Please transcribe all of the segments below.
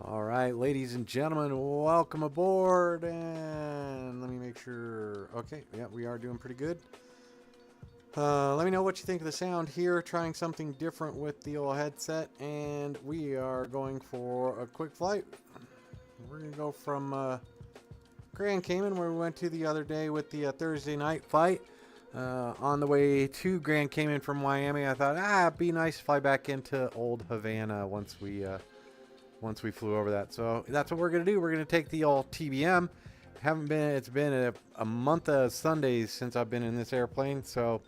All right, ladies and gentlemen, welcome aboard. And let me make sure. Okay, yeah, we are doing pretty good. Let me know what you think of the sound here. Trying something different with the old headset, and we are going for a quick flight. We're gonna go from Grand Cayman, where we went to the other day with the Thursday night flight. On the way to Grand Cayman from Miami, I thought, it'd be nice to fly back into old Havana once we flew over that. So that's what we're gonna do. We're gonna take the old TBM. It's been a month of Sundays since I've been in this airplane, so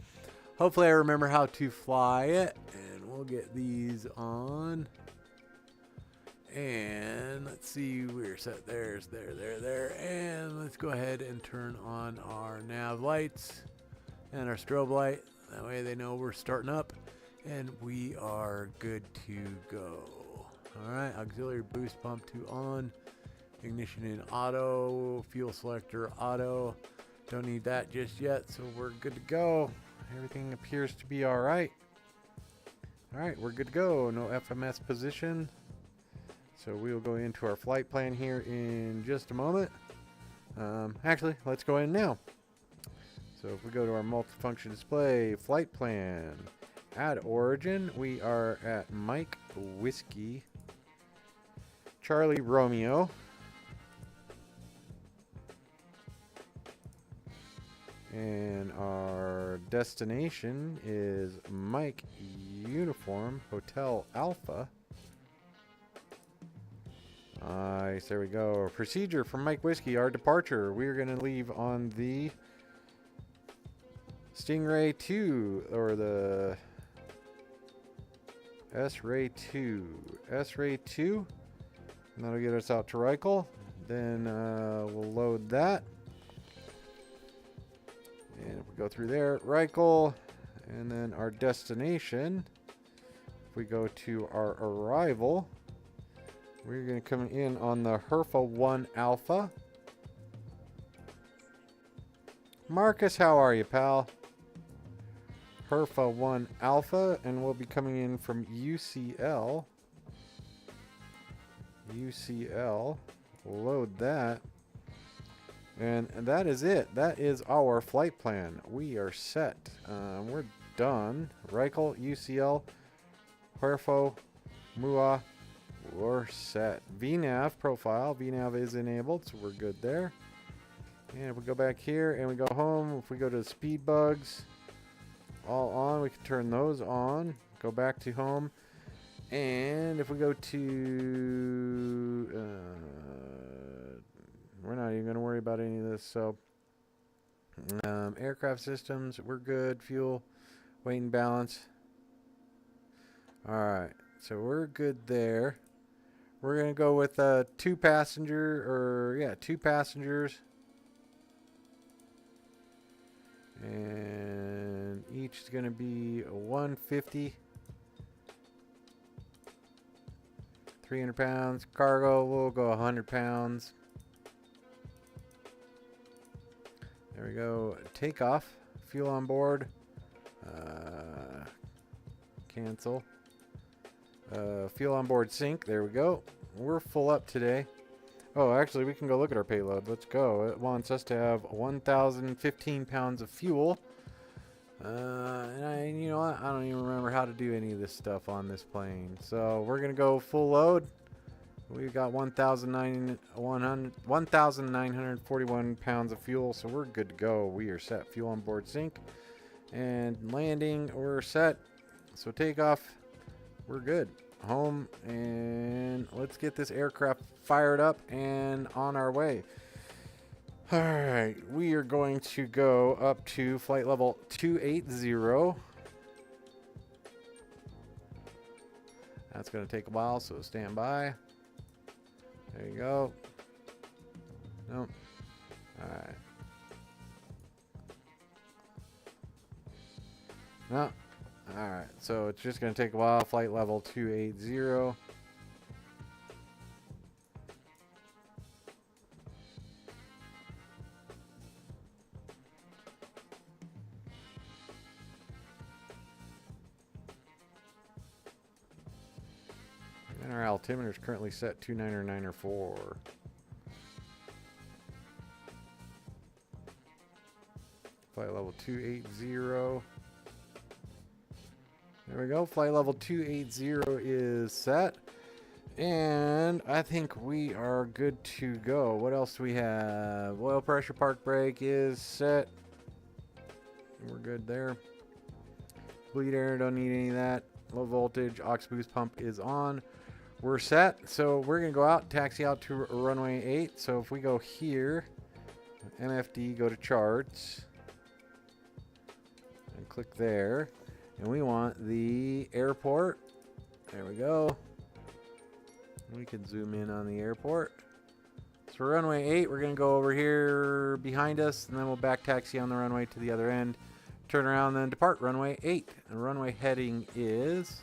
hopefully I remember how to fly it. And we'll get these on. And let's see, we're set. There. And let's go ahead and turn on our nav lights and our strobe light. That way they know we're starting up and we are good to go. All right, auxiliary boost pump 2 on, ignition in auto, fuel selector auto. Don't need that just yet, so we're good to go. Everything appears to be all right. All right, we're good to go. No FMS position. So we'll go into our flight plan here in just a moment. Actually, let's go in now. So if we go to our multifunction display, flight plan, add origin, we are at Mike Whiskey Charlie Romeo. And our destination is Mike Uniform Hotel Alpha. Nice, there we go. Procedure from Mike Whiskey, our departure. We're going to leave on the Stingray 2, or the S-Ray 2. S-Ray 2. And that'll get us out to Reichel. Then we'll load that. And if we go through there, Reichel. And then our destination. If we go to our arrival, we're going to come in on the Herfa 1 Alpha. Marcus, how are you, pal? Herfa 1 Alpha, and we'll be coming in from UCL. UCL. Load that. And that is it. That is our flight plan. We are set. We're done. Reichel, UCL, Herfo, Mua. We're set. VNAV profile. VNAV is enabled, so we're good there. And if we go back here and we go home, if we go to speed bugs, all on, we can turn those on. Go back to home. And if we go to, we're not even going to worry about any of this. So, aircraft systems, we're good. Fuel, weight and balance. All right, so we're good there. We're going to go with 2 passengers. And each is going to be 150. 300 pounds. Cargo, we'll go 100 pounds. There we go. Takeoff. Fuel on board. Cancel. Fuel on board sync. There we go. We're full up today. Oh, actually, we can go look at our payload. Let's go. It wants us to have 1,015 pounds of fuel. And you know what? I don't even remember how to do any of this stuff on this plane. So we're going to go full load. We've got 1,941 pounds of fuel, so we're good to go. We are set. Fuel on board sync. And landing, we're set. So takeoff, we're good. Home, and let's get this aircraft fired up and on our way. All right, we are going to go up to flight level 280. That's going to take a while, so stand by. There you go. Nope. All right. No. All right, so it's just going to take a while. Flight level 280. And our altimeter is currently set 29904. Flight level 280. There we go. Flight level 280 is set. And I think we are good to go. What else do we have? Oil pressure park brake is set. We're good there. Bleed air, don't need any of that. Low voltage, aux boost pump is on. We're set. So we're going to go out, taxi out to runway 8. So if we go here, MFD, go to charts, and click there. And we want the airport. There we go. We can zoom in on the airport. So runway 8, we're going to go over here behind us, and then we'll back taxi on the runway to the other end. Turn around, then depart runway 8. And runway heading is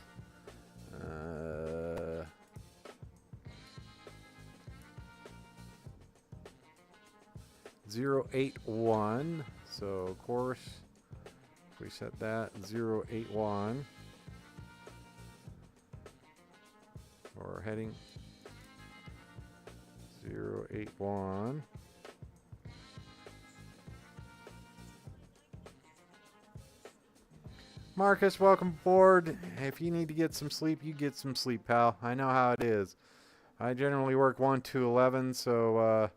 081. So course, if we set that 081, or heading 081. Marcus, welcome aboard. If you need to get some sleep, you get some sleep, pal. I know how it is. I generally work 1 to 11, so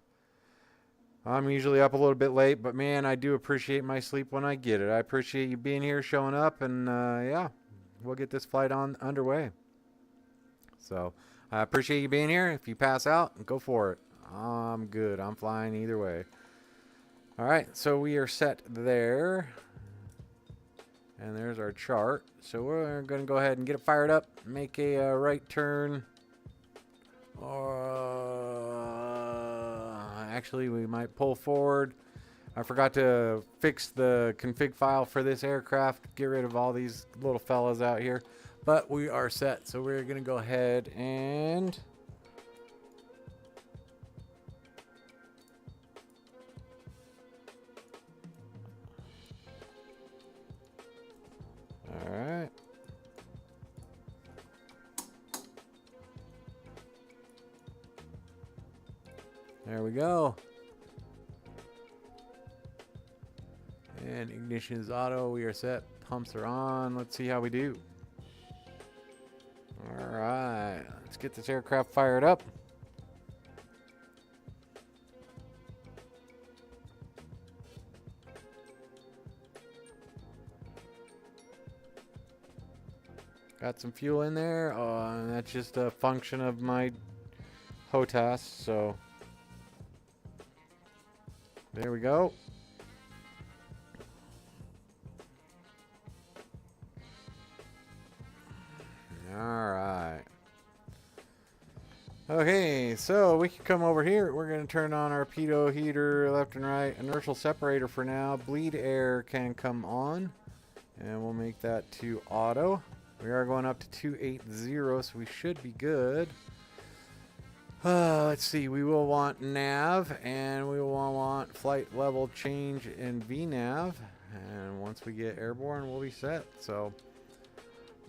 I'm usually up a little bit late, but man, I do appreciate my sleep when I get it. I appreciate you being here, showing up, and yeah, we'll get this flight underway. So I appreciate you being here. If you pass out, go for it. I'm good. I'm flying either way. All right, so we are set there. And there's our chart. So we're going to go ahead and get it fired up. Make a right turn. Actually, we might pull forward. I forgot to fix the config file for this aircraft. Get rid of all these little fellas out here. But we are set. So we're going to go ahead and... Alright. There we go. And ignition is auto. We are set. Pumps are on. Let's see how we do. Alright. Let's get this aircraft fired up. Got some fuel in there. And that's just a function of my HOTAS. So there we go. Alright. Okay, so we can come over here. We're going to turn on our pitot heater, left and right, inertial separator for now. Bleed air can come on. And we'll make that to auto. We are going up to 280, so we should be good. Let's see. We will want nav, and we will want flight level change in VNav. And once we get airborne, we'll be set. So,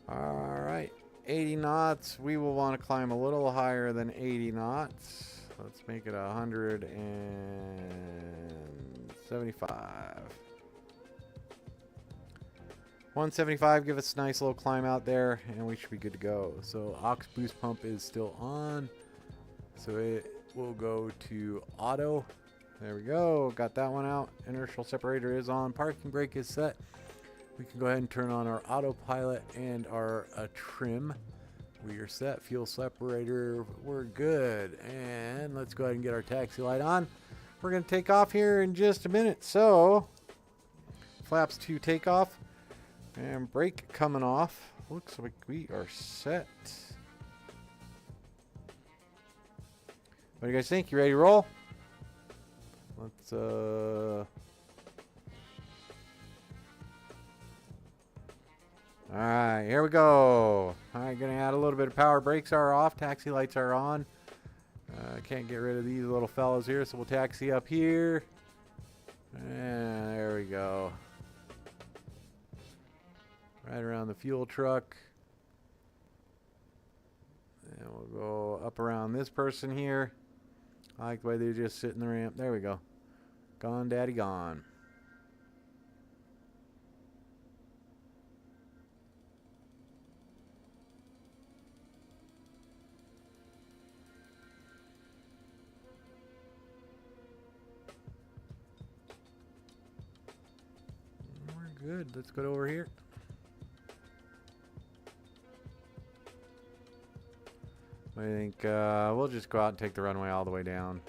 all right. 80 knots. We will want to climb a little higher than 80 knots. Let's make it 175. 175, give us a nice little climb out there, and we should be good to go. So aux boost pump is still on, so it will go to auto. There we go, got that one out. Inertial separator is on, parking brake is set. We can go ahead and turn on our autopilot and our trim. We are set. Fuel separator, we're good. And let's go ahead and get our taxi light on. We're going to take off here in just a minute. So flaps to takeoff. And brake coming off. Looks like we are set. What do you guys think? You ready to roll? Let's Alright, here we go. Alright, gonna add a little bit of power. Brakes are off, taxi lights are on. Can't get rid of these little fellows here, so we'll taxi up here. And there we go. Right around the fuel truck. And we'll go up around this person here. I like the way they just sit in the ramp. There we go. Gone, daddy, gone. We're good. Let's go over here. I think we'll just go out and take the runway all the way down.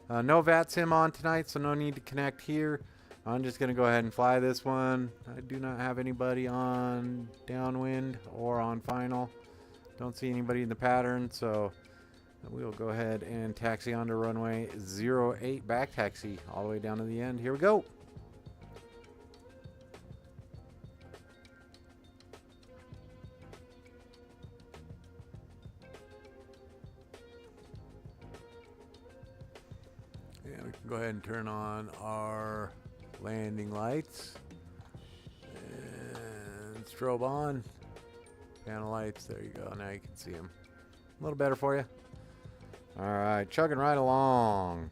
No VATSIM on tonight, so no need to connect here. I'm just going to go ahead and fly this one. I do not have anybody on downwind or on final. Don't see anybody in the pattern, so we'll go ahead and taxi onto runway 08, back taxi all the way down to the end. Here we go. We can go ahead and turn on our landing lights and strobe on. Panel lights, there you go. Now you can see them a little better for you. All right, chugging right along.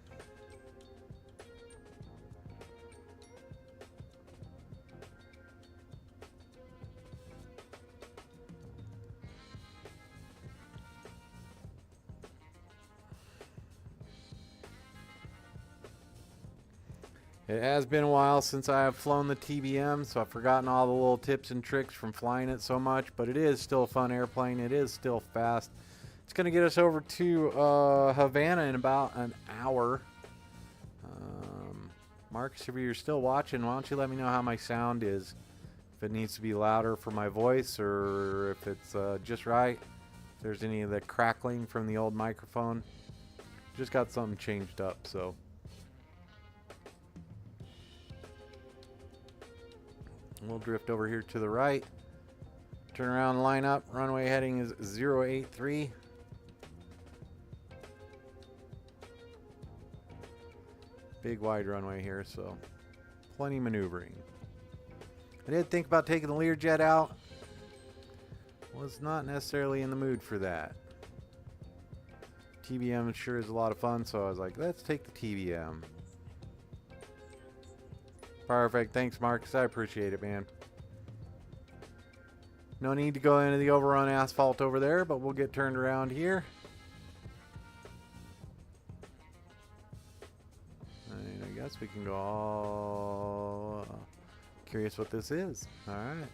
It has been a while since I have flown the TBM, so I've forgotten all the little tips and tricks from flying it so much, but it is still a fun airplane. It is still fast. It's going to get us over to Havana in about an hour. Marcus, if you're still watching, why don't you let me know how my sound is? If it needs to be louder for my voice or if it's just right. If there's any of the crackling from the old microphone. Just got something changed up, so... We'll drift over here to the right. Turn around, line up. Runway heading is 083. Big wide runway here, so plenty maneuvering. I did think about taking the Learjet out. Was not necessarily in the mood for that. TBM sure is a lot of fun, so I was like, let's take the TBM. Perfect. Thanks, Marcus. I appreciate it, man. No need to go into the overrun asphalt over there, but we'll get turned around here. And I guess we can go all... Curious what this is. All right.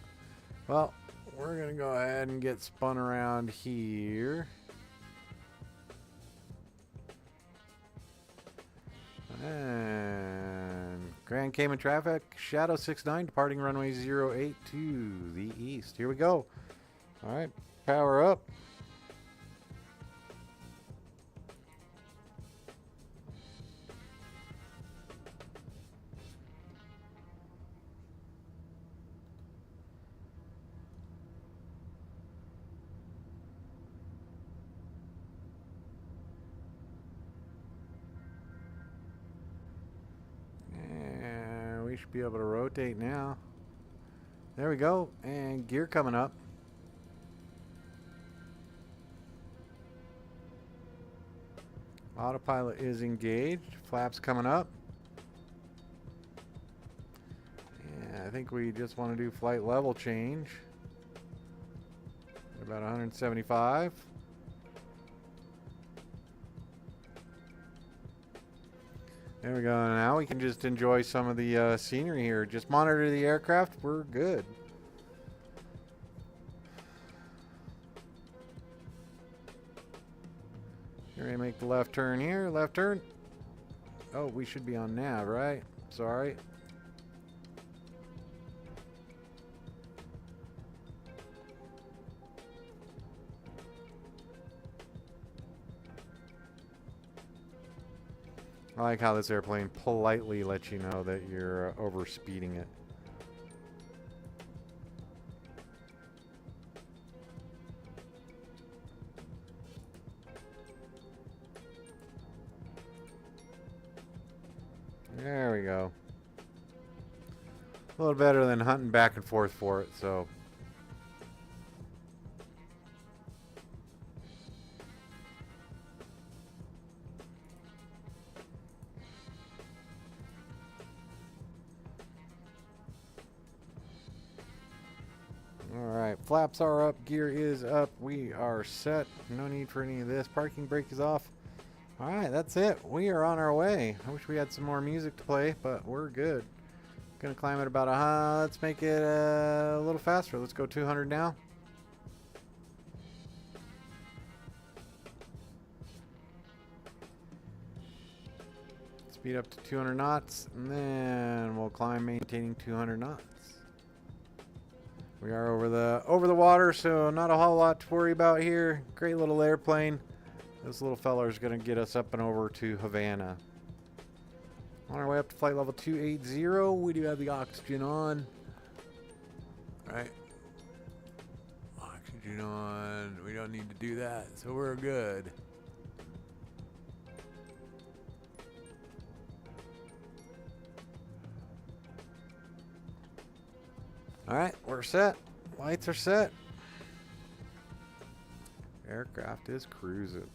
Well, we're going to go ahead and get spun around here. And Grand Cayman traffic, Shadow 69, departing runway 08 to the east. Here we go. All right, power up. Should be able to rotate now. There we go, and gear coming up. Autopilot is engaged. Flaps coming up. And I think we just want to do flight level change. About 175. There we go. Now we can just enjoy some of the scenery here. Just monitor the aircraft. We're good. You're going to make the left turn here. Left turn. Oh, we should be on nav, right? Sorry. I like how this airplane politely lets you know that you're over speeding it. There we go. A little better than hunting back and forth for it, so. Flaps are up. Gear is up. We are set. No need for any of this. Parking brake is off. Alright, that's it. We are on our way. I wish we had some more music to play, but we're good. Gonna climb at about let's make it a little faster. Let's go 200 now. Speed up to 200 knots, and then we'll climb maintaining 200 knots. We are over the water, so not a whole lot to worry about here. Great little airplane. This little fella is going to get us up and over to Havana. On our way up to flight level 280, we do have the oxygen on. All right. Oxygen on. We don't need to do that, so we're good. All right, we're set. Lights are set. Aircraft is cruising.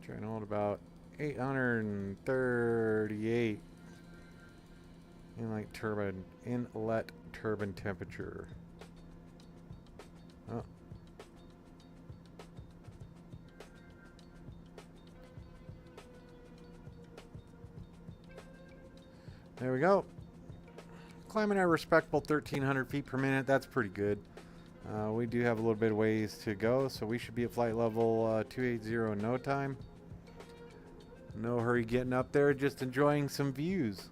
Trying to hold about 838 inlet turbine temperature. Oh. There we go. Climbing at a respectable 1,300 feet per minute. That's pretty good. We do have a little bit of ways to go, so we should be at flight level 280 in no time. No hurry getting up there, just enjoying some views.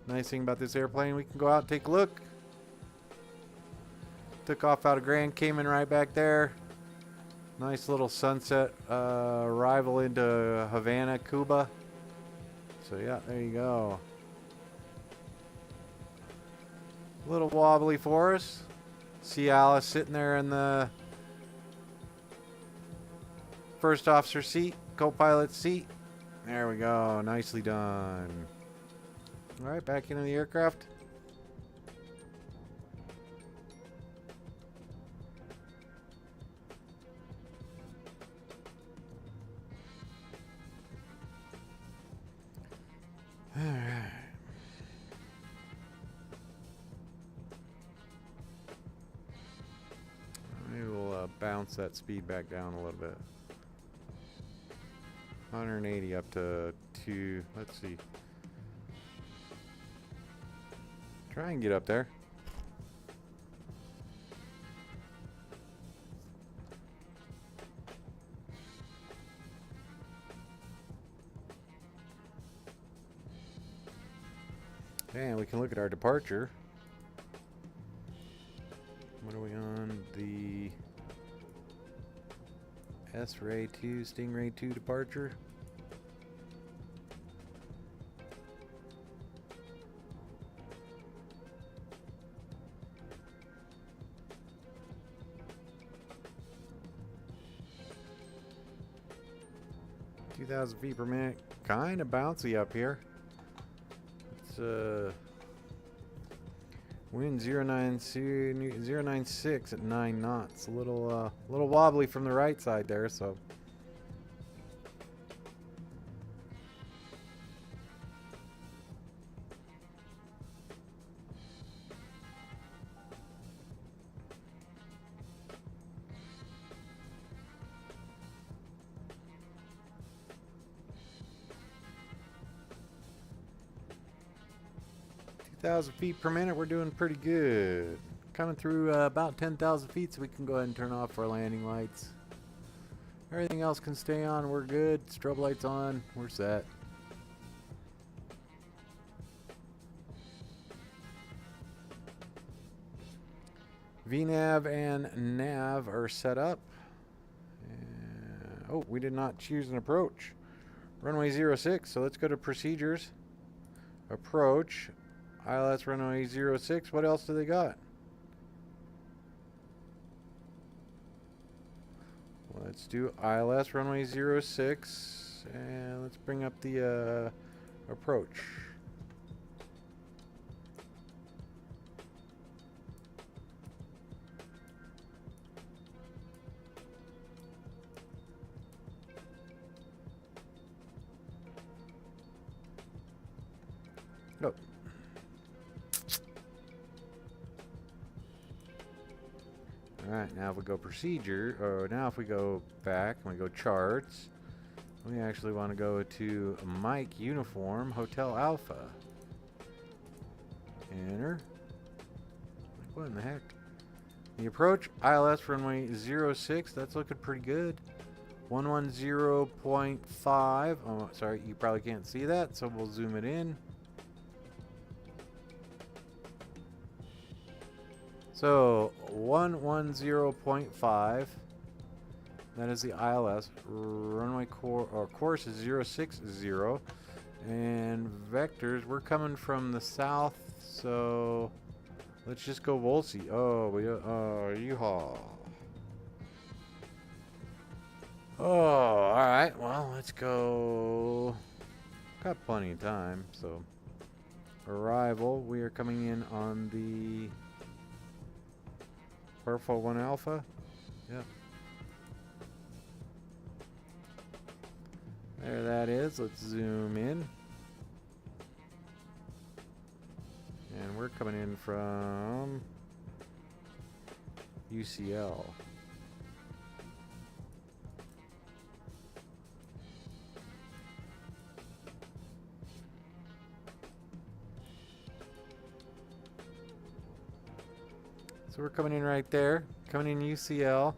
Nice thing about this airplane, we can go out and take a look. Took off out of Grand Cayman right back there. Nice little sunset arrival into Havana, Cuba. So yeah, there you go. A little wobbly for us. See Alice sitting there in the first officer seat, co-pilot seat. There we go. Nicely done. All right, back into the aircraft. All right. Maybe we'll bounce that speed back down a little bit. 180 up to 2. Let's see. Try and get up there. And we can look at our departure. What are we on? The S-Ray 2, Stingray 2 departure. ,000 feet per minute. Kind of bouncy up here. It's wind 096 at 9 knots. A little wobbly from the right side there, so. ,000 feet per minute, we're doing pretty good. Coming through about 10,000 feet, so we can go ahead and turn off our landing lights. Everything else can stay on, we're good. Strobe lights on, we're set. VNav and nav are set up. Oh, we did not choose an approach. Runway 06, so let's go to procedures. Approach. ILS runway 06. What else do they got? Let's do ILS runway 06, and let's bring up the approach. Go. Alright, now if we go procedure, or now if we go back and we go charts, we actually want to go to Mike Uniform Hotel Alpha. Enter. Like, what in the heck? The approach, ILS runway 06, that's looking pretty good. 110.5. Oh, sorry, you probably can't see that, so we'll zoom it in. So 110.5, that is the ILS. Runway course is 060, and vectors, we're coming from the south, so let's just go Wolsey. Oh, yeehaw. Oh, all right. Well, let's go. Got plenty of time, so arrival. We are coming in on the Perfo 1 Alpha. Yep. There that is. Let's zoom in. And we're coming in from UCL. So we're coming in right there, coming in UCL,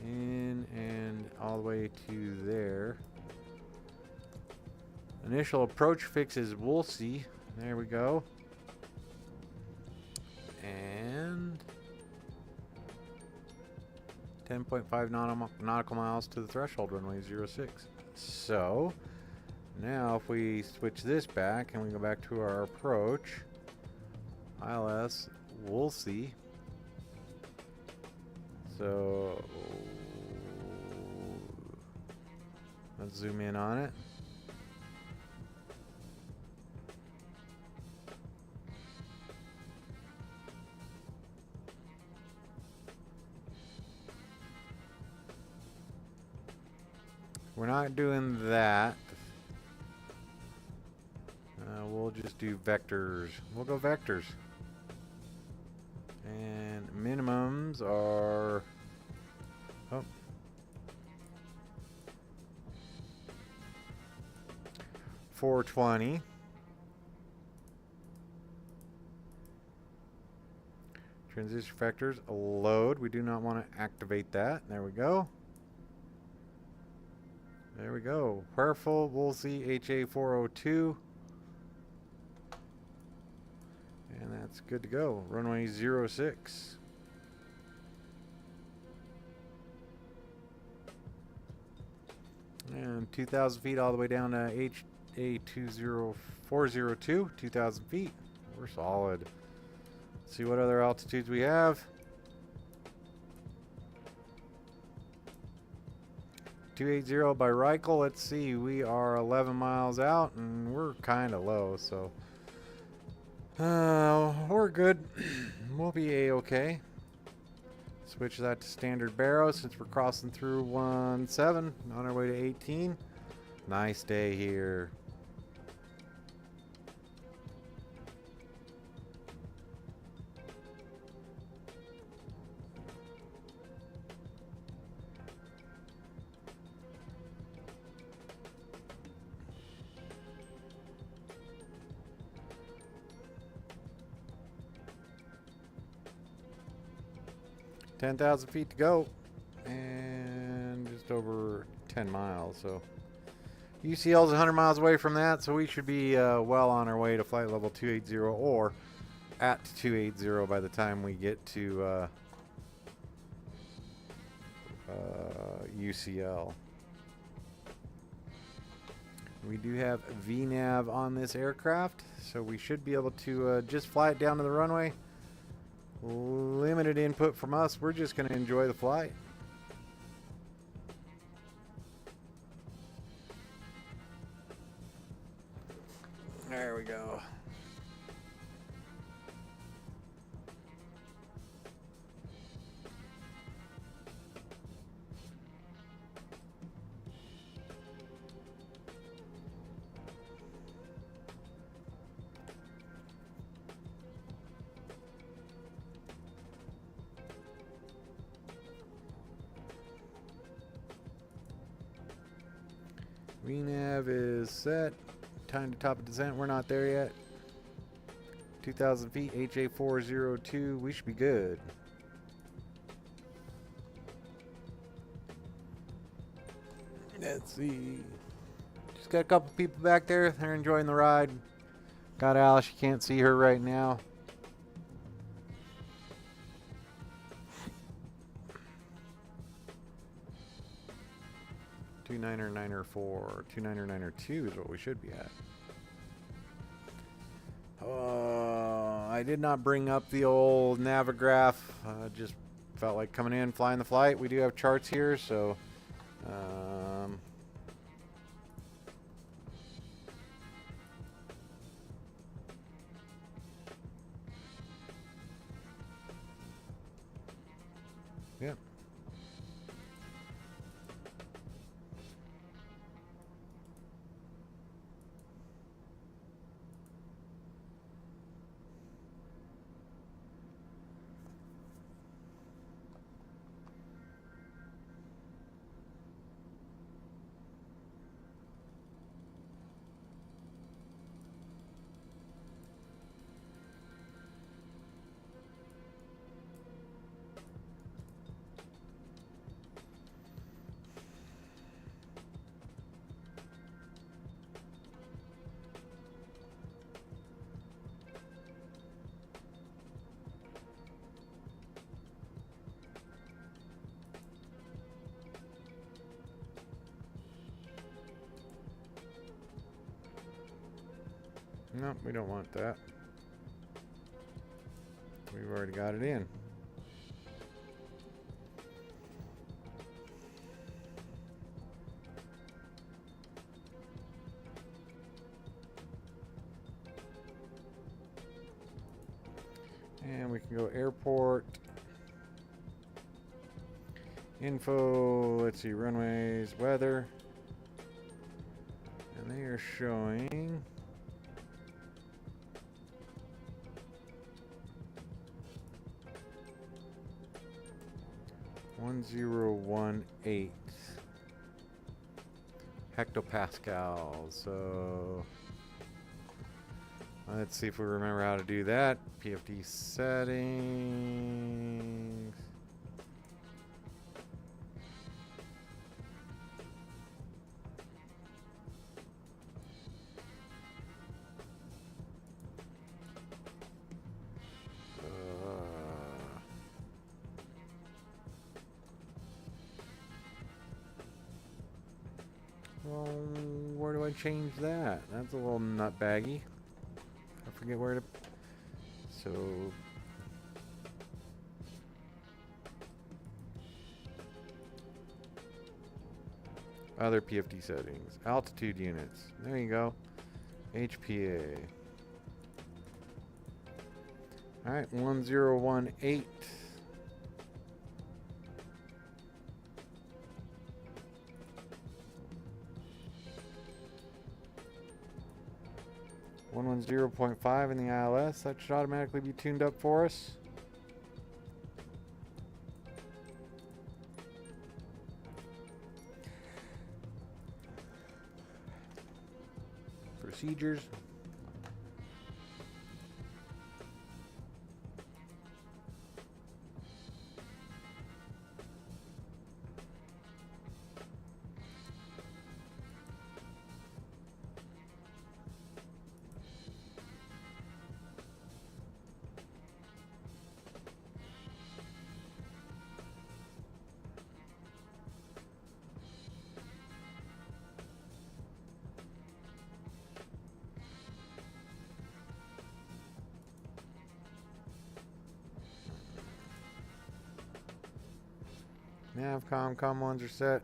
in and all the way to there. Initial approach fix is Wolsey. There we go. And 10.5 nautical miles to the threshold, runway 06. So now if we switch this back and we go back to our approach, ILS Wolsey. So let's zoom in on it. We're not doing that. We'll just do vectors. We'll go vectors. And minimums are 420. Transition vectors load. We do not want to activate that. There we go. There we go. Prayerful Wolsey HA402. And that's good to go. Runway 06. And 2,000 feet all the way down to HA20402. 2,000 feet. We're solid. Let's see what other altitudes we have. 280 by Reichel. Let's see. We are 11 miles out and we're kind of low, so we're good. We'll be a-okay. Switch that to standard barrow since we're crossing through 17 on our way to 18. Nice day here. $10,000 feet to go, and just over 10 miles. So UCL is 100 miles away from that, so we should be well on our way to flight level 280 or at 280 by the time we get to UCL. We do have VNav on this aircraft, so we should be able to just fly it down to the runway. Limited input from us. We're just going to enjoy the flight. There we go. VNav is set. Time to top of descent. We're not there yet. 2,000 feet, HA402. We should be good. Let's see. Just got a couple people back there. They're enjoying the ride. Got Alice. You can't see her right now. Niner 4, 2992 is what we should be at. I did not bring up the old Navigraph. Just felt like coming in, flying the flight. We do have charts here, so yep. No, we don't want that. We've already got it in. And we can go airport. Info, let's see, runways, weather. And they are showing 1018 hectopascals. So let's see if we remember how to do that. PFD settings. Well, where do I change that? That's a little nutbaggy. I forget where to. So. Other PFD settings. Altitude units. There you go. HPA. Alright, 1018. One 0.5 in the ILS. That should automatically be tuned up for us. Procedures. Navcom, comm ones are set.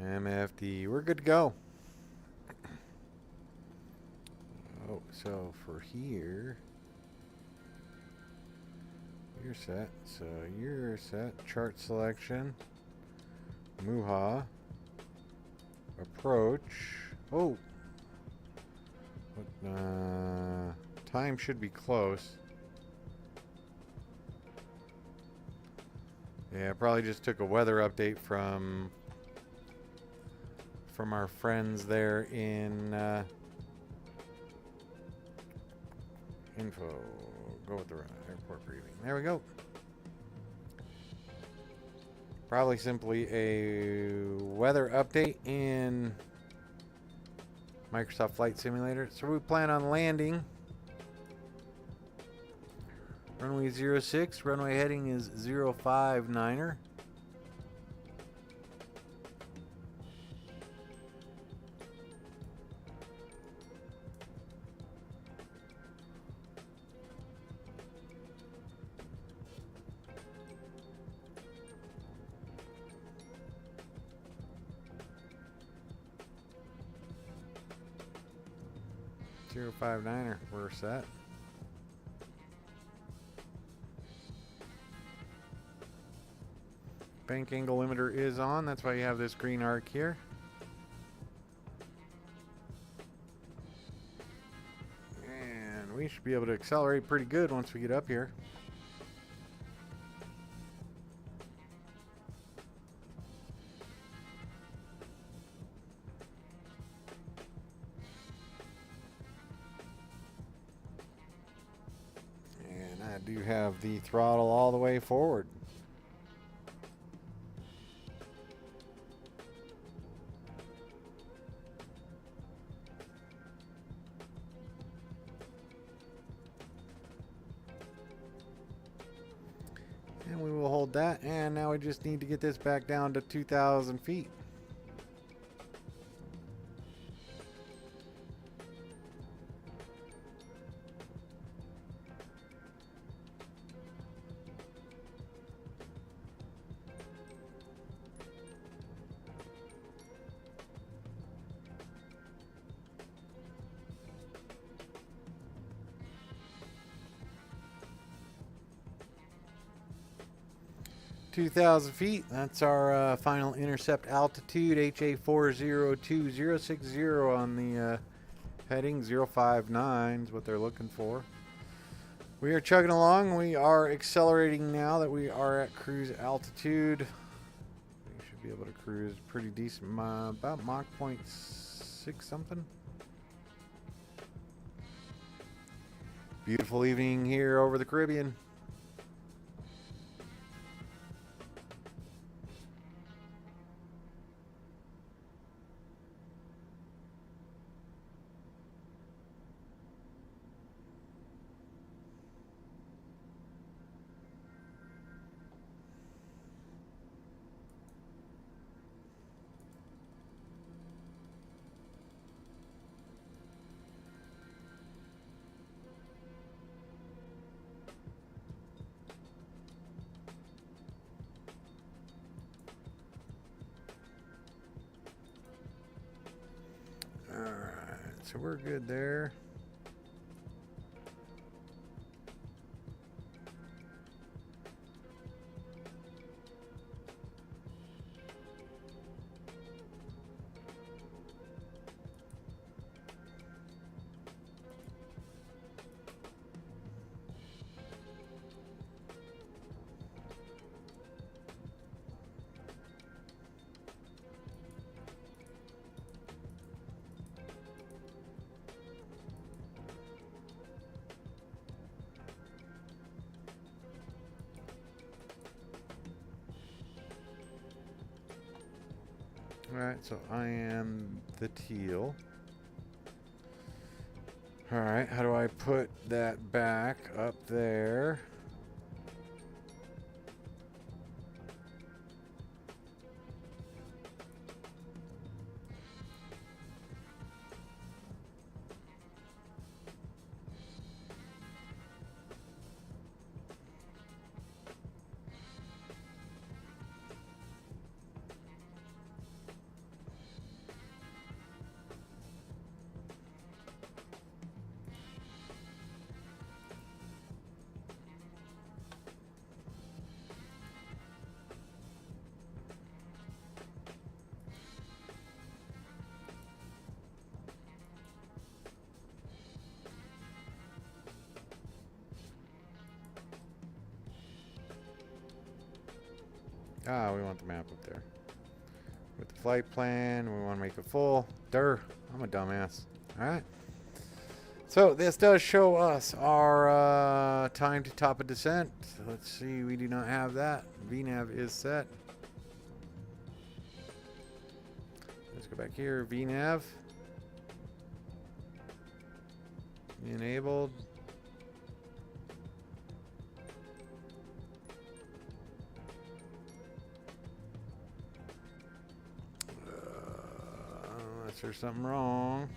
MFD, we're good to go. Oh, so for here, you're set. So you're set. Chart selection. Muha. Approach. Oh. Time should be close. Yeah, I probably just took a weather update from our friends there in info. Go with the airport briefing. There we go. Probably simply a weather update in Microsoft Flight Simulator. So we plan on landing runway 06. Runway heading is 059er. We're set. Bank angle limiter is on. That's why you have this green arc here. And we should be able to accelerate pretty good once we get up here. I do have the throttle all the way forward. And we will hold that. And now we just need to get this back down to 2,000 feet. (2,000 feet). That's our final intercept altitude, HA40260 on the heading. 059 is what they're looking for. We are chugging along. We are accelerating now that we are at cruise altitude. We should be able to cruise pretty decent, about Mach 0.6 something. Beautiful evening here over the Caribbean. So we're good there. Alright, so I am the teal. Alright, how do I put that back up there? Ah, we want the map up there. With the flight plan, we want to make it full. I'm a dumbass. Alright. So this does show us our time to top of descent. Let's see, we do not have that. VNav is set. Let's go back here. VNav. Enabled. Unless there's something wrong.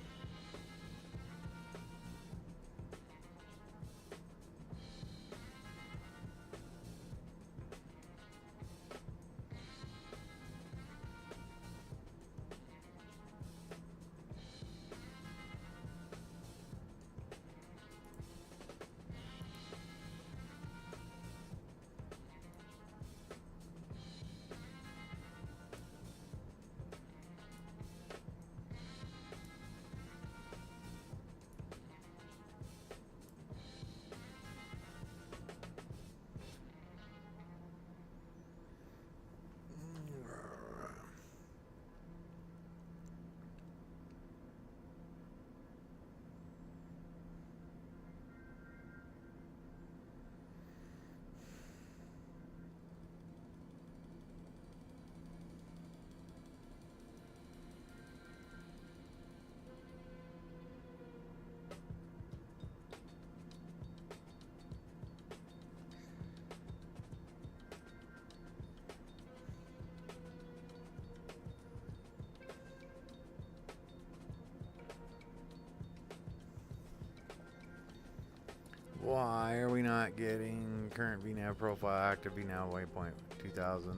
Why are we not getting current VNav profile active VNav waypoint 2000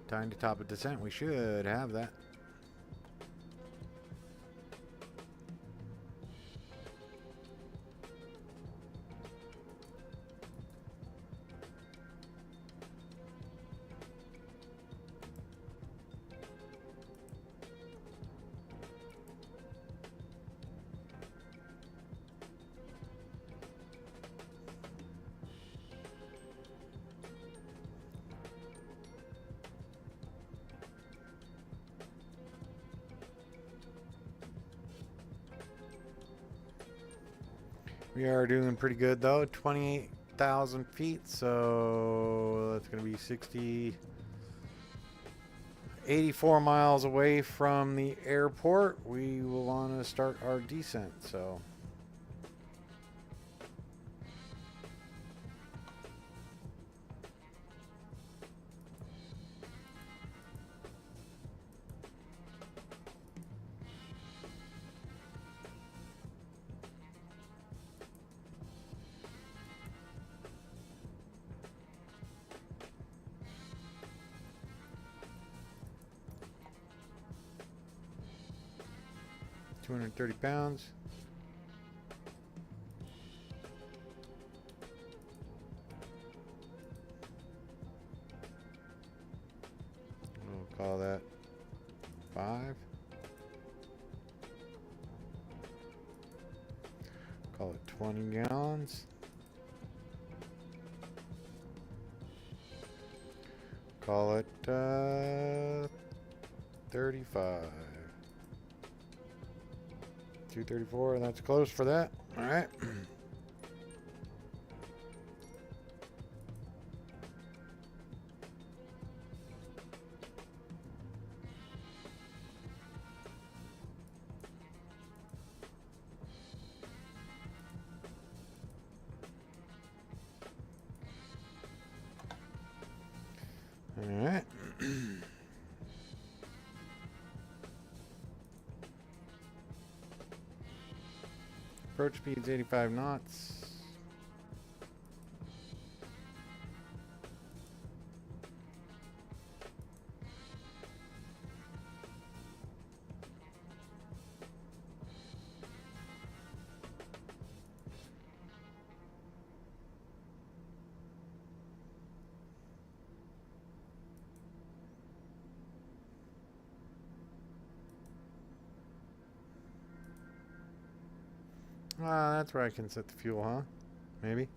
time to top of descent? We should have that. We are doing pretty good though, 28,000 feet, so that's going to be 84 miles away from the airport. We will want to start our descent, so. £230. We'll call that 5. Call it 20 gallons. Call it 35. 234, that's close for that. All right. All right. Approach speed's 85 knots. That's where I can set the fuel, huh? Maybe.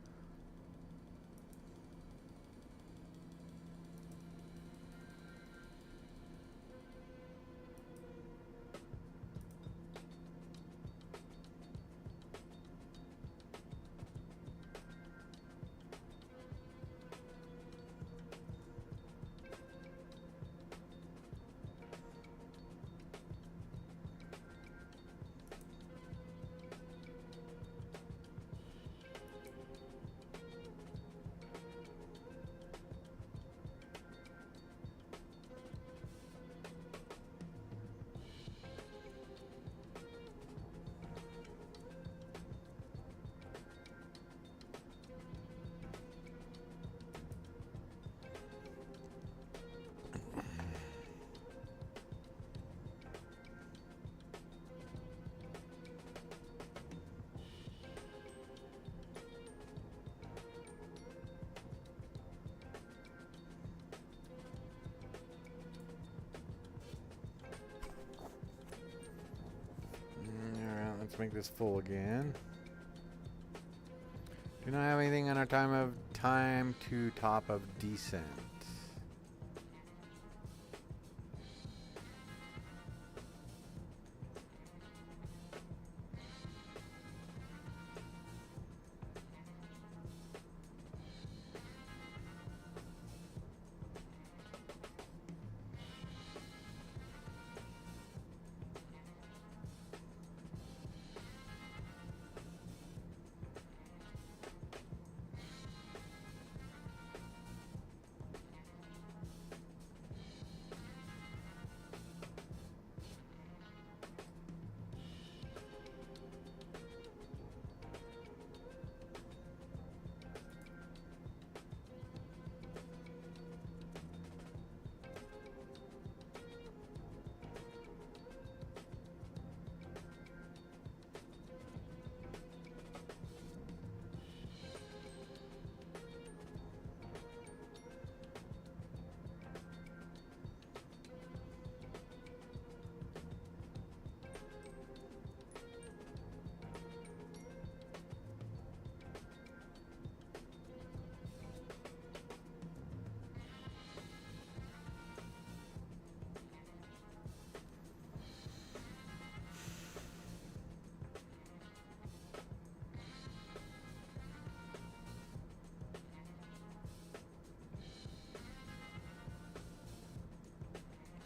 let's make this full again. Do not have anything on our time to top of descent.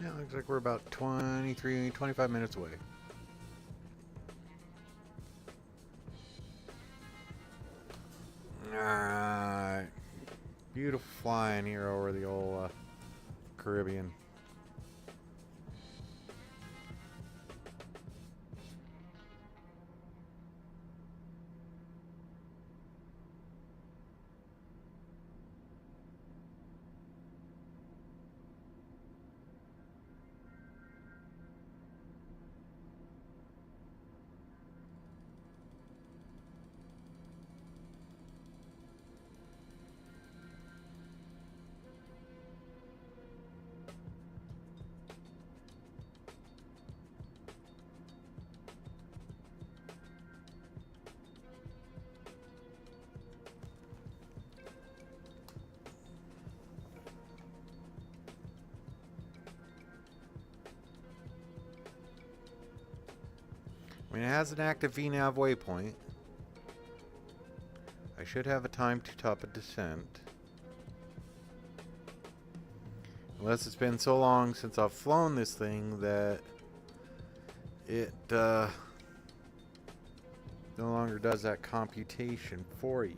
Yeah, looks like we're about 25 minutes away. Alright. Beautiful flying here over the old Caribbean. I mean, it has an active VNav waypoint. I should have a time to top a descent. Unless it's been so long since I've flown this thing that it no longer does that computation for you.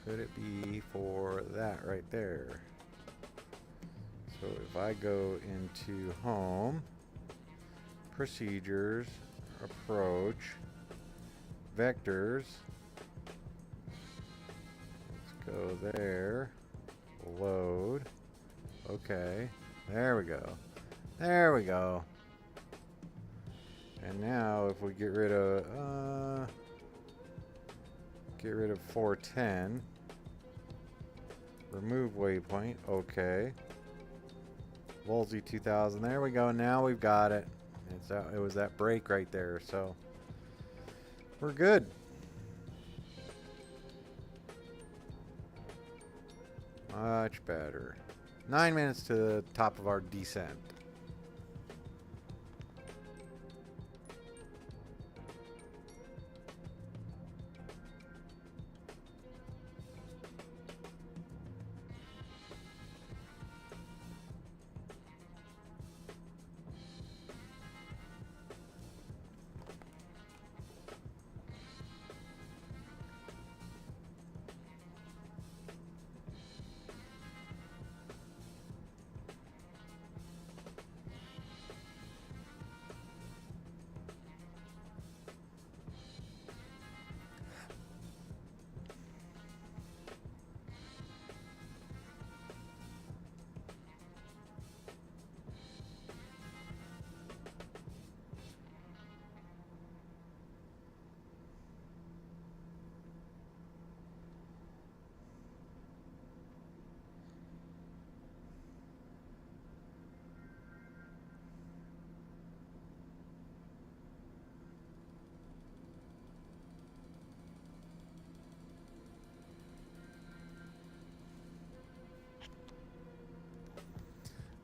Could it be for that right there? So if I go into home, procedures, approach, vectors, let's go there, load, okay, there we go, there we go. And now if we get rid of 410, remove waypoint, okay. Wolsey 2000, there we go, now we've got it. It was that break right there, so we're good. Much better. 9 minutes to the top of our descent.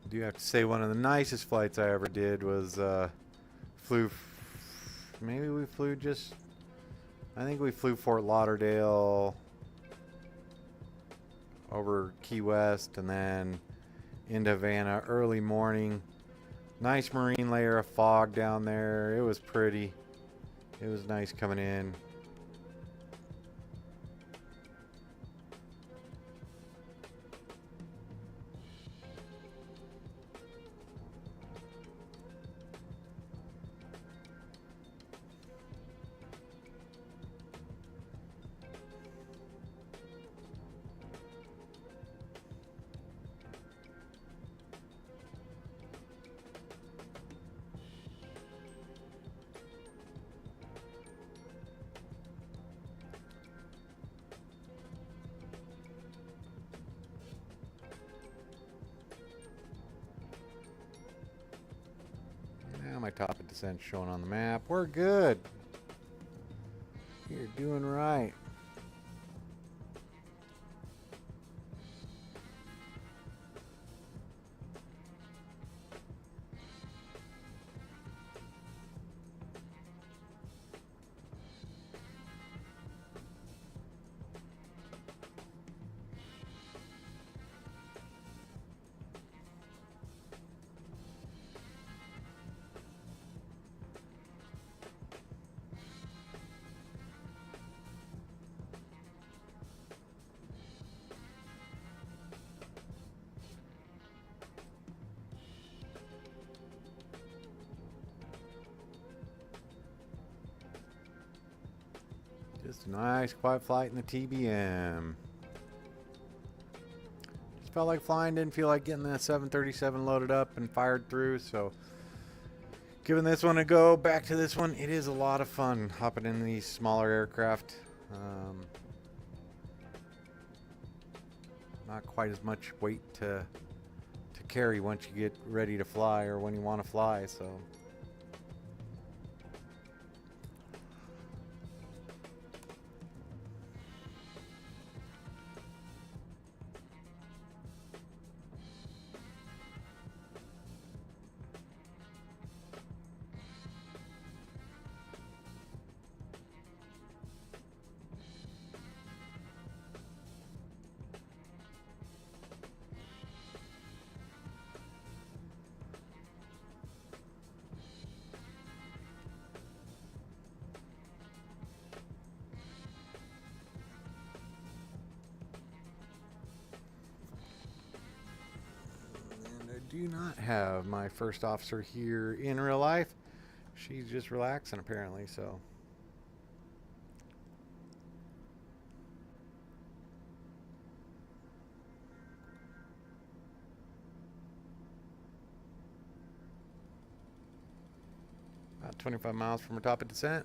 I do have to say one of the nicest flights I ever did was maybe we flew just, I think we flew Fort Lauderdale over Key West and then into Havana early morning. Nice marine layer of fog down there. It was pretty. It was nice coming in. Now my top of descent showing on the map. We're good. You're doing right. Just a nice quiet flight in the TBM. Just felt like flying, didn't feel like getting that 737 loaded up and fired through, so giving this one a go. Back to this one. It is a lot of fun hopping in these smaller aircraft. Not quite as much weight to carry once you get ready to fly or when you want to fly, so. Do not have my first officer here in real life. She's just relaxing apparently, so. About 25 miles from our top of descent.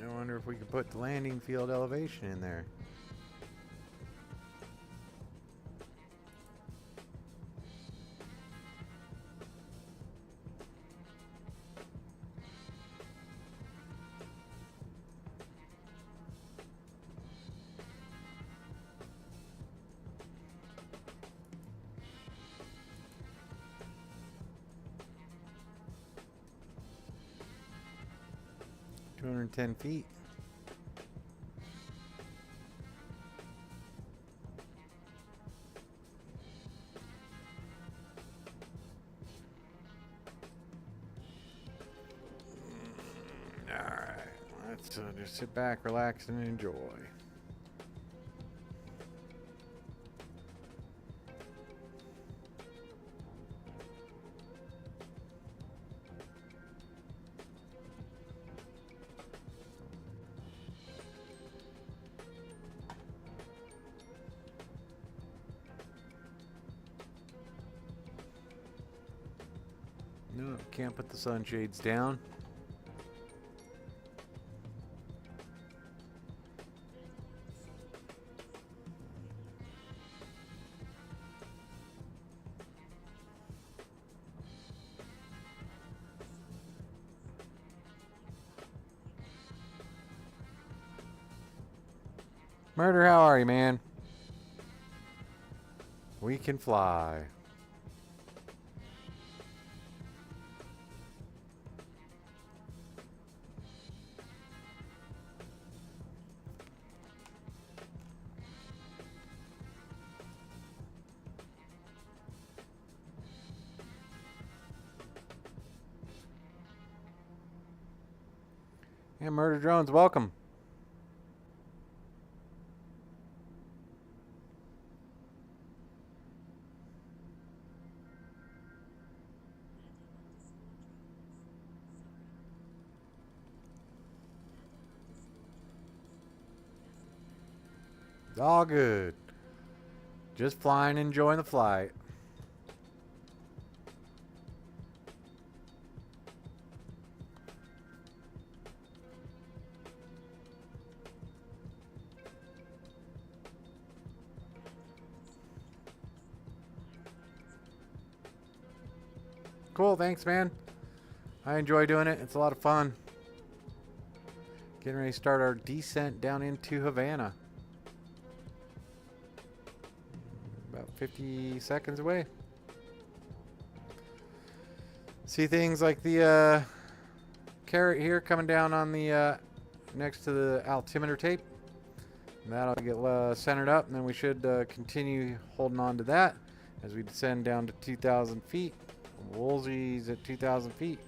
I wonder if we could put the landing field elevation in there. 210 feet. Alright, let's just sit back, relax, and enjoy. No, can't put the sunshades down. Murder, how are you, man? We can fly. And Murder Drones, welcome. All good. Just flying, enjoying the flight. Cool, thanks, man. I enjoy doing it. It's a lot of fun. Getting ready to start our descent down into Havana. About 50 seconds away. See things like the carrot here coming down on the next to the altimeter tape. And that'll get centered up, and then we should continue holding on to that as we descend down to 2,000 feet. Woolsey's at 2,000 feet.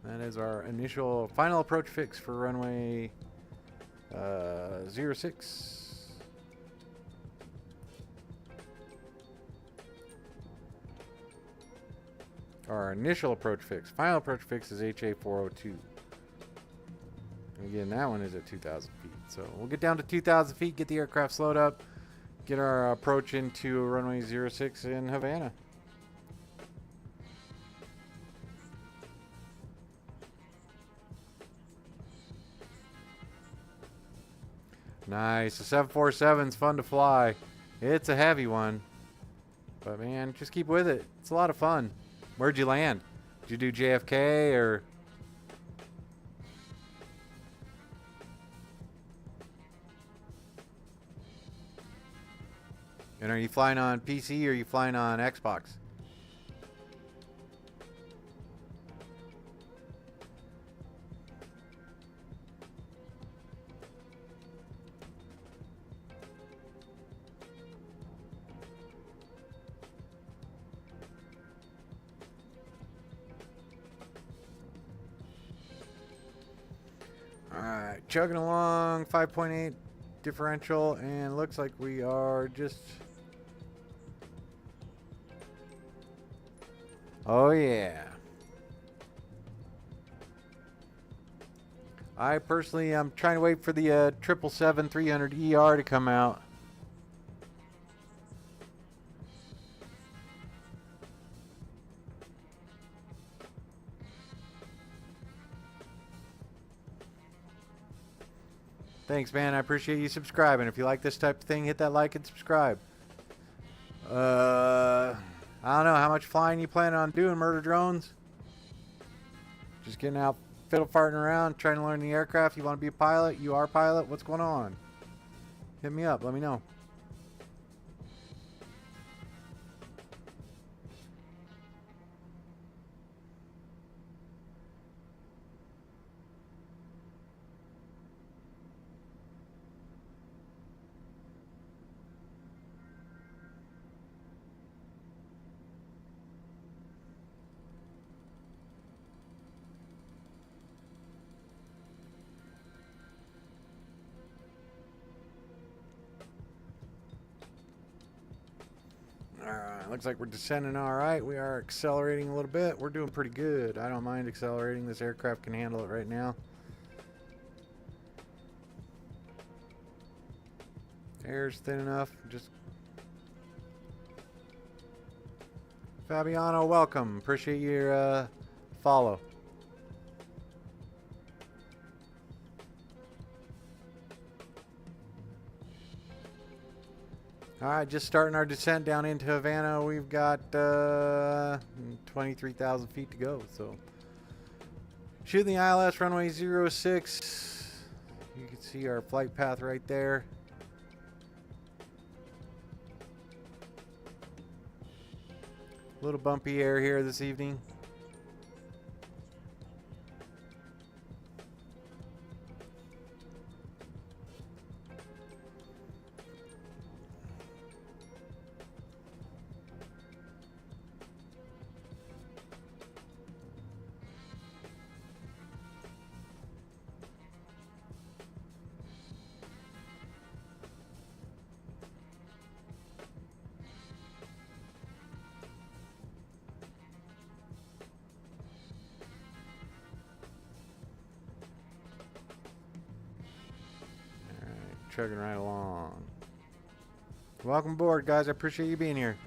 That is our initial final approach fix for runway 06. Our initial approach fix. Final approach fix is HA402. Again, that one is at 2,000 feet. So we'll get down to 2,000 feet, get the aircraft slowed up, get our approach into runway 06 in Havana. Nice. The 747's fun to fly. It's a heavy one. But man, just keep with it. It's a lot of fun. Where'd you land? Did you do JFK or... And are you flying on PC or are you flying on Xbox? Alright, chugging along, 5.8 differential, and looks like we are just... Oh yeah. I personally am trying to wait for the 777-300ER to come out. Thanks, man. I appreciate you subscribing. If you like this type of thing, hit that like and subscribe. I don't know how much flying you plan on doing, Murder Drones. Just getting out, fiddle farting around, trying to learn the aircraft. You want to be a pilot? You are a pilot? What's going on? Hit me up. Let me know. Alright, looks like we're descending alright. We are accelerating a little bit. We're doing pretty good. I don't mind accelerating. This aircraft can handle it right now. Air's thin enough. Just Fabiano, welcome. Appreciate your follow. Alright, just starting our descent down into Havana. We've got 23,000 feet to go. So, shooting the ILS runway 06. You can see our flight path right there. A little bumpy air here this evening. Chugging right along. Welcome aboard, guys. I appreciate you being here.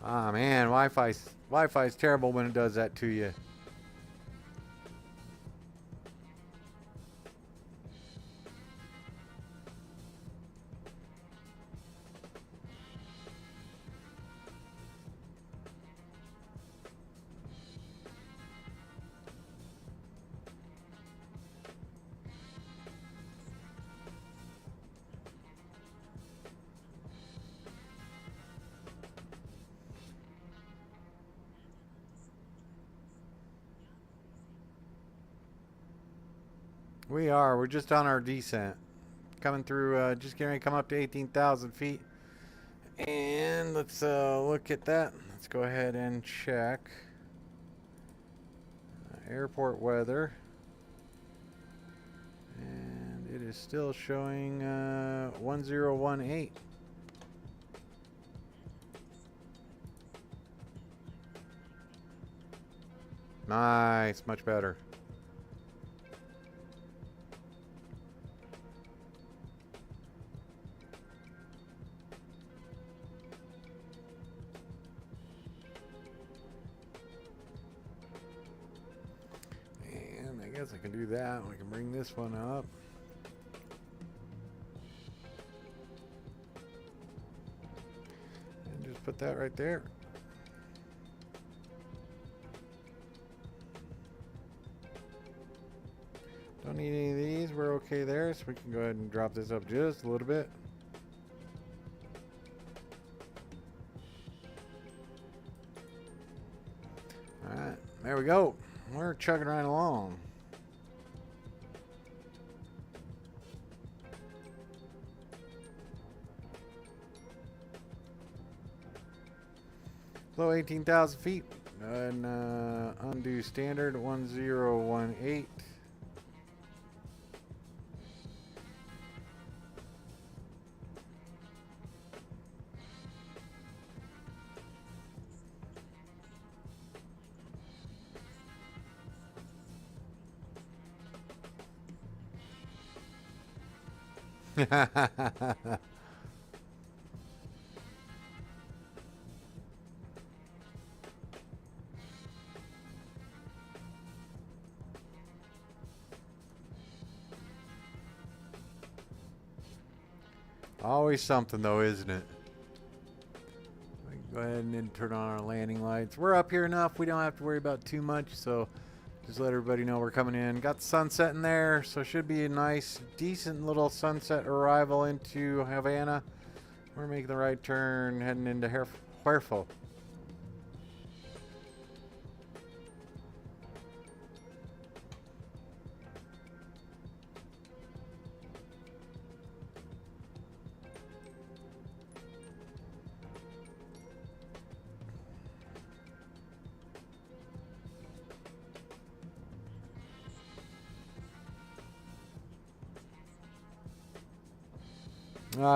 Ah, man, Wi-Fi's terrible when it does that to you. We're just on our descent. Coming through, just getting ready to come up to 18,000 feet. And let's look at that. Let's go ahead and check. Airport weather. And it is still showing 1018. Nice, much better. I can do that. We can bring this one up. And just put that right there. Don't need any of these. We're okay there. So we can go ahead and drop this up just a little bit. Alright. There we go. We're chugging right along. Low 18,000 feet and undo standard 1018. Always something though, isn't it? We can go ahead and then turn on our landing lights. We're up here enough. We don't have to worry about too much. So just let everybody know we're coming in. Got the sunset in there. So should be a nice, decent little sunset arrival into Havana. We're making the right turn, heading into Huerfo.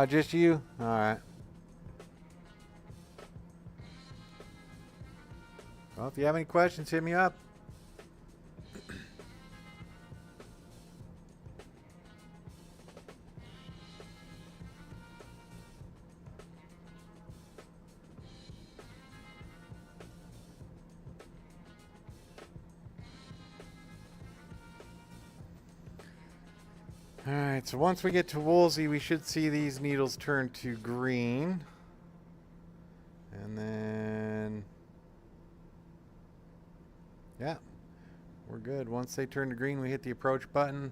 Just you? Alright. Well, if you have any questions, hit me up. Alright, so once we get to Woolsey, we should see these needles turn to green. And then... yeah, we're good. Once they turn to green, we hit the approach button.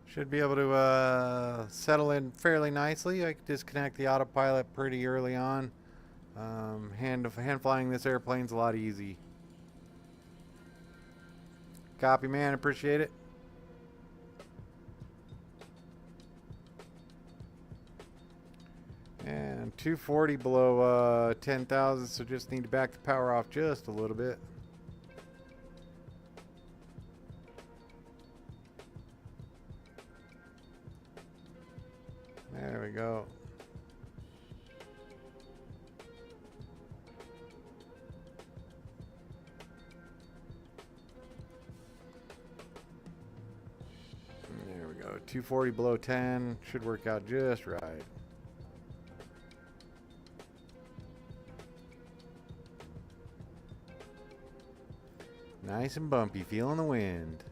Should be able to settle in fairly nicely. I can disconnect the autopilot pretty early on. Hand flying this airplane's a lot easy. Copy, man. Appreciate it. And 240 below 10,000, so just need to back the power off just a little bit. There we go. There we go. 240 below 10 should work out just right. Nice and bumpy, feeling the wind.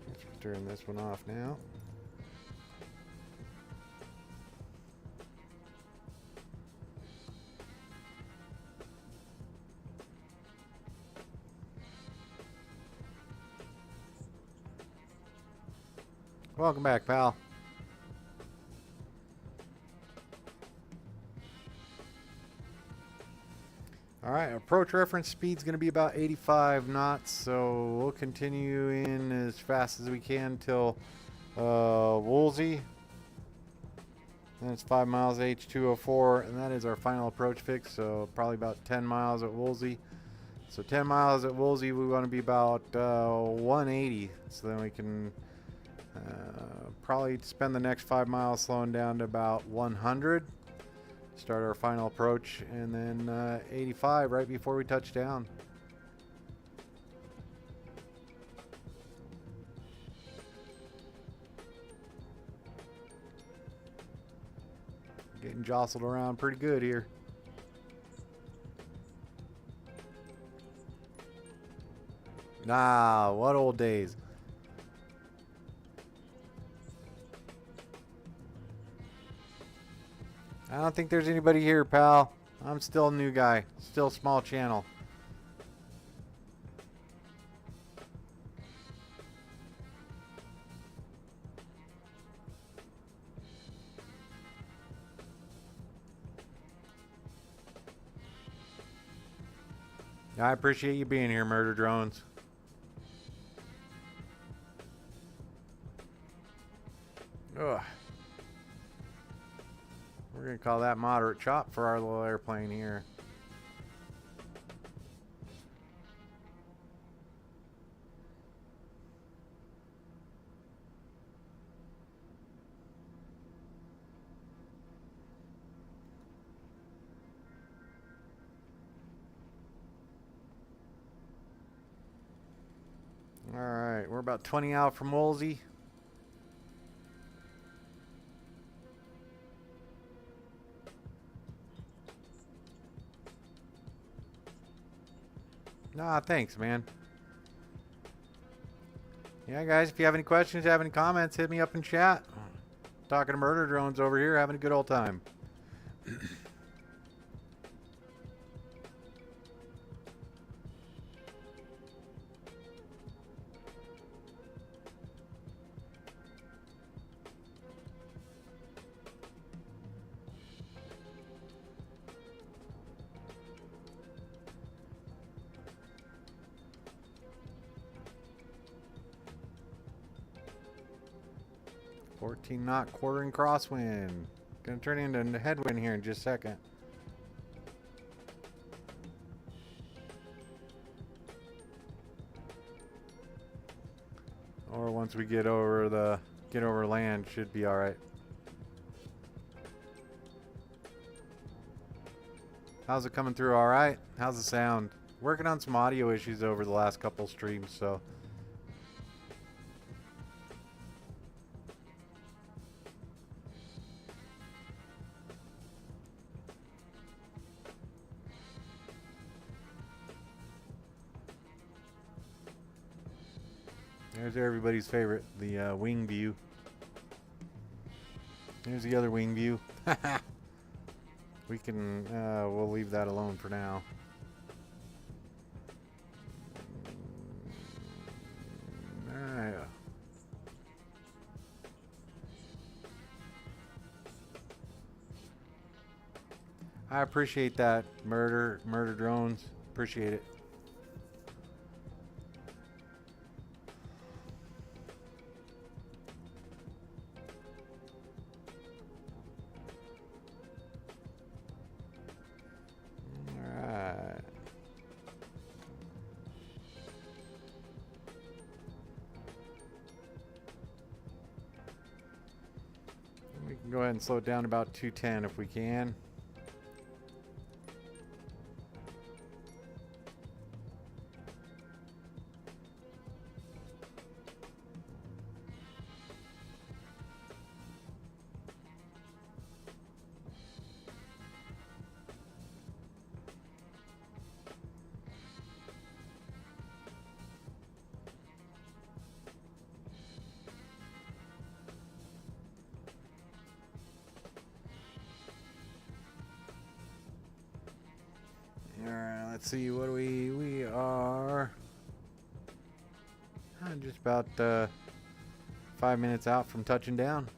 Let's turn this one off now. Welcome back, pal. Alright, approach reference speed's going to be about 85 knots, so we'll continue in as fast as we can till Woolsey. Then it's 5 miles H204, and that is our final approach fix, so probably about 10 miles at Woolsey. So 10 miles at Woolsey, we want to be about 180, so then we can probably spend the next 5 miles slowing down to about 100. Start our final approach, and then 85 right before we touch down. Getting jostled around pretty good here. Nah, what old days. I don't think there's anybody here, pal. I'm still a new guy. Still small channel. I appreciate you being here, Murder Drones. Ugh. We're going to call that moderate chop for our little airplane here. Alright, we're about 20 out from Woolsey. Nah, thanks, man. Yeah, guys, if you have any questions, have any comments, hit me up in chat. Talking to murder drones over here, having a good old time. Knot quartering crosswind. Gonna turn into headwind here in just a second. Or once we get over land, should be all right. How's it coming through? All right. How's the sound? Working on some audio issues over the last couple streams, so. There's everybody's favorite, the wing view. Here's the other wing view. We can, we'll leave that alone for now. Alright. I appreciate that, murder drones. Appreciate it. Go ahead and slow it down to about 210 if we can. Let's see, what do we are just about 5 minutes out from touching down.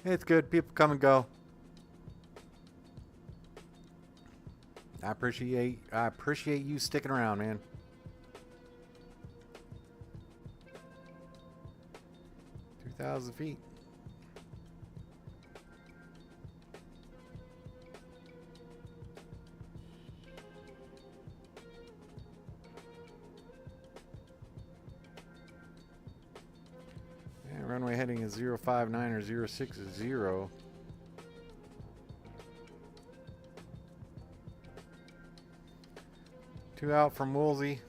It's good. People come and go. I appreciate you sticking around, man. $2,000 feet. Runway heading is 059 or 060. 2 out from Woolsey.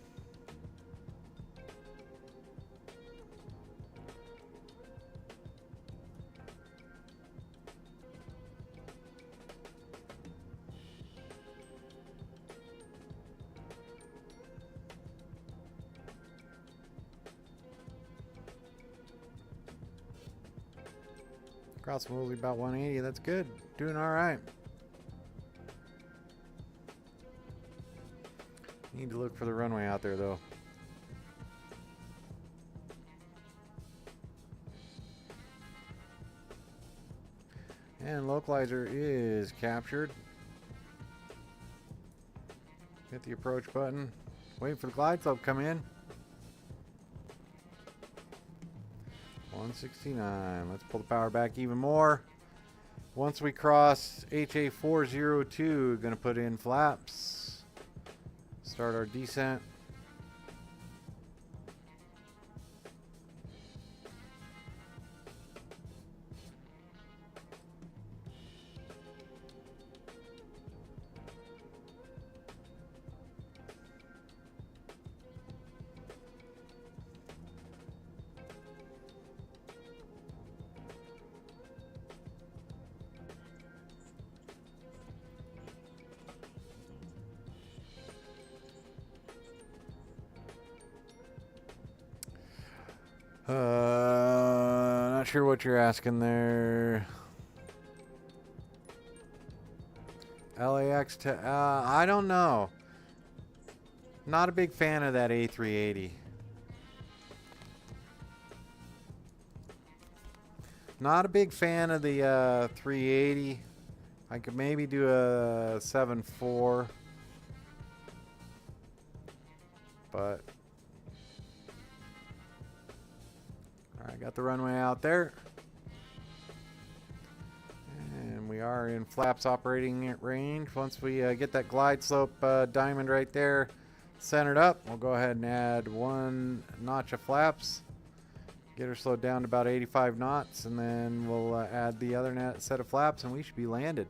Cross Woolsey about 180. That's good. Doing all right. Need to look for the runway out there, though. And localizer is captured. Hit the approach button. Waiting for the glide slope to come in. 169. Let's pull the power back even more. Once we cross HA402, gonna put in flaps. Start our descent. Not sure what you're asking there. LAX to, I don't know. Not a big fan of that A380. Not a big fan of the 380. I could maybe do a 7.4. But I got the runway out there. And we are in flaps operating at range. Once we get that glide slope diamond right there centered up, we'll go ahead and add 1 notch of flaps. Get her slowed down to about 85 knots, and then we'll add the other set of flaps, and we should be landed.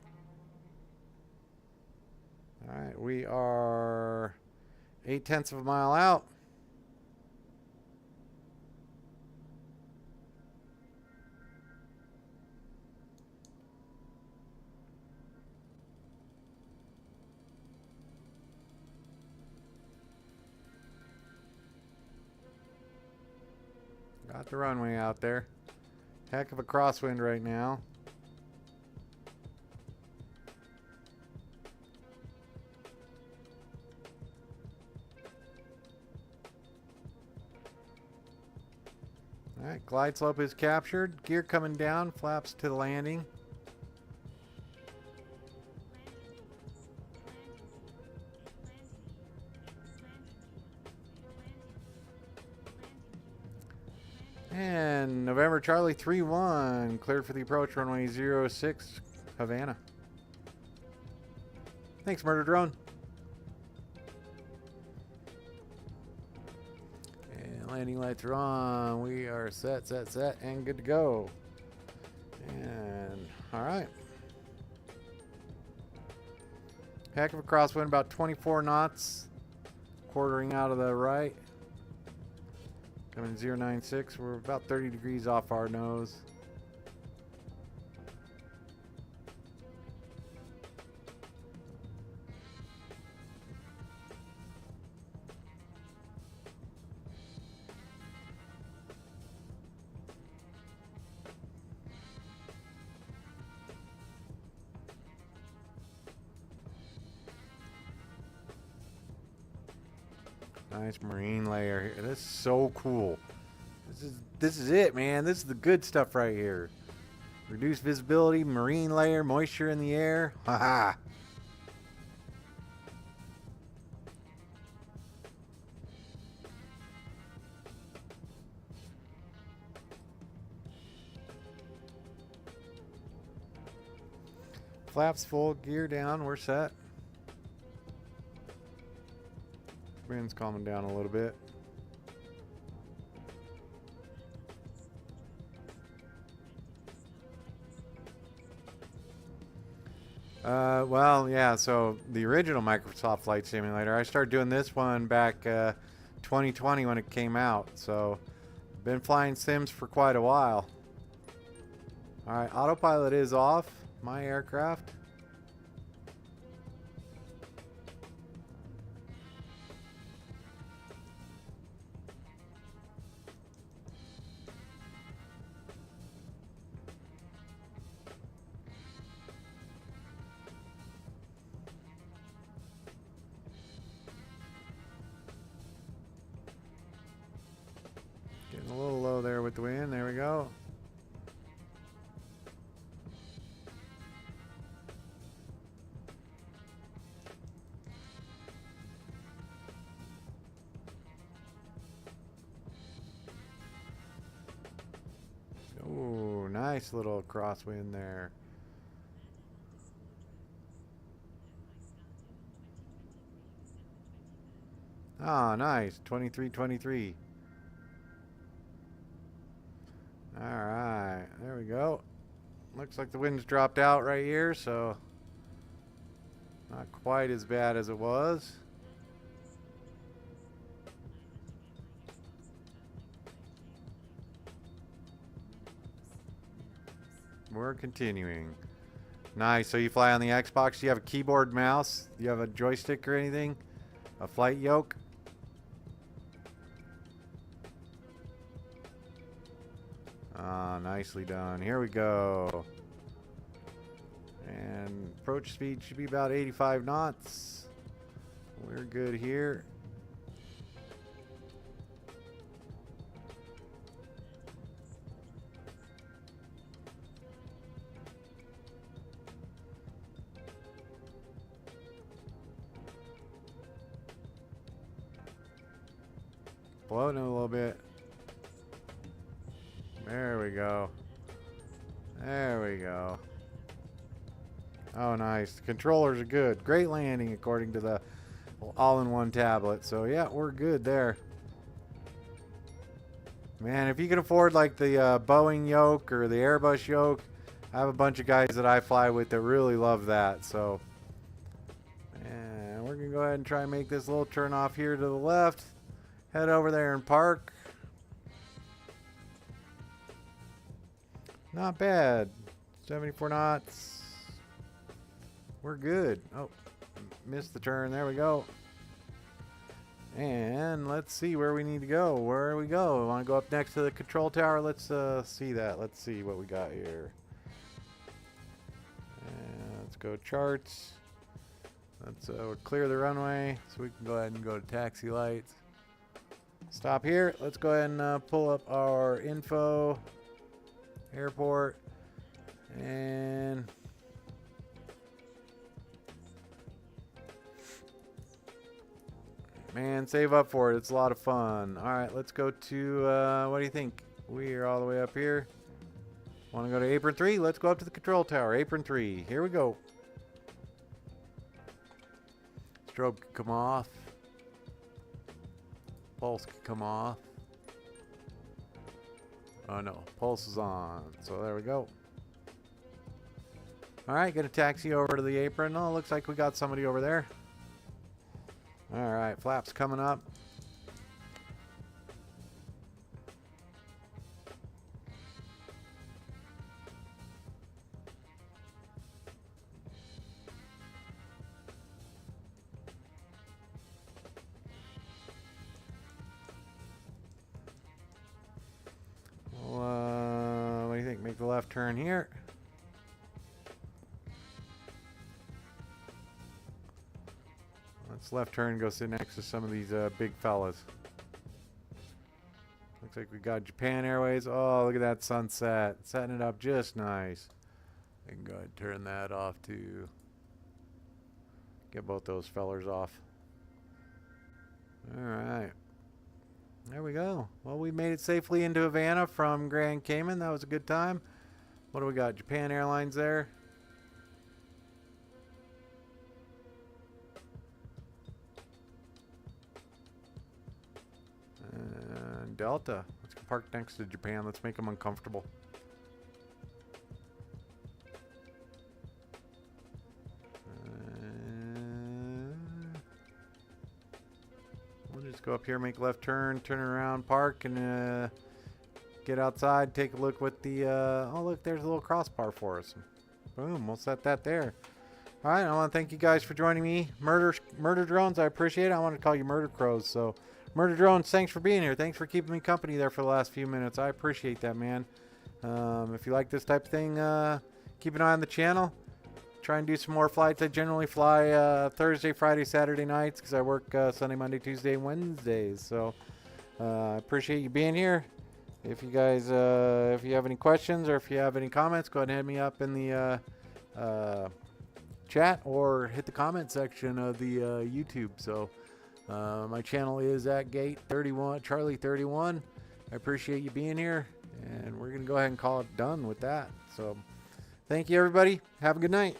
All right, we are 0.8 of a mile out. Got the runway out there. Heck of a crosswind right now. All right, glide slope is captured. Gear coming down, flaps to the landing. And November Charlie 3-1, cleared for the approach runway 06, Havana. Thanks, Murder Drone. And landing lights are on. We are set, and good to go. And all right. Heck of a crosswind, about 24 knots, quartering out of the right. Coming 096, we're about 30 degrees off our nose. Nice marine layer here. This is so cool. This is it, man. This is the good stuff right here. Reduced visibility, marine layer, moisture in the air. Haha. Flaps full, gear down, we're set. Wind's calming down a little bit. Well, yeah, so the original Microsoft Flight Simulator, I started doing this one back 2020 when it came out. So, been flying sims for quite a while. Alright, autopilot is off, my aircraft. Getting a little low there with the wind. There we go. Ooh, nice little crosswind there. Ah, nice. 23-23. Alright, there we go. Looks like the wind's dropped out right here, so not quite as bad as it was. We're continuing. Nice. So you fly on the Xbox. Do you have a keyboard, mouse? Do you have a joystick or anything? A flight yoke? Ah, nicely done. Here we go. And approach speed should be about 85 knots. We're good here. Floating a little bit. There we go. There we go. Oh, nice. The controllers are good. Great landing according to the all-in-one tablet. So, yeah, we're good there. Man, if you can afford like the Boeing yoke or the Airbus yoke, I have a bunch of guys that I fly with that really love that. So, and we're going to go ahead and try and make this little turn off here to the left. Head over there and park. Not bad. 74 knots. We're good. Oh, missed the turn. There we go. And let's see where we need to go. Where we go? We want to go up next to the control tower. Let's see that. Let's see what we got here. And let's go charts. Let's clear the runway so we can go ahead and go to taxi lights. Stop here. Let's go ahead and pull up our info. Airport. And man, save up for it. It's a lot of fun. All right, let's go to what do you think? We are all the way up here. Want to go to apron 3? Let's go up to the control tower. Apron 3. Here we go. Strobe can come off. Pulse can come off. Oh no, pulse is on. So there we go. Alright, gonna taxi over to the apron. Oh, looks like we got somebody over there. Alright, flaps coming up. What do you think? Make the left turn here. Let's left turn, go sit next to some of these big fellas. Looks like we got Japan Airways. Oh, look at that sunset. Setting it up just nice. I can go ahead and turn that off too. Get both those fellers off. Alright. There we go. Well, we made it safely into Havana from Grand Cayman. That was a good time. What do we got? Japan Airlines there. And Delta. Let's park next to Japan. Let's make them uncomfortable. We'll just go up here, make left turn, turn around, park, and get outside, take a look with the, oh look, there's a little crossbar for us. Boom, we'll set that there. All right, I want to thank you guys for joining me. Murder Drones, I appreciate it. I want to call you Murder Crows. So, Murder Drones, thanks for being here. Thanks for keeping me company there for the last few minutes. I appreciate that, man. If you like this type of thing, keep an eye on the channel. Try and do some more flights. I generally fly Thursday, Friday, Saturday nights because I work Sunday, Monday, Tuesday, and Wednesdays. So I appreciate you being here. If you guys, if you have any questions or if you have any comments, go ahead and hit me up in the chat or hit the comment section of the YouTube. So my channel is at Gate 31, Charlie 31. I appreciate you being here, And we're going to go ahead and call it done with that. So thank you, everybody. Have a good night.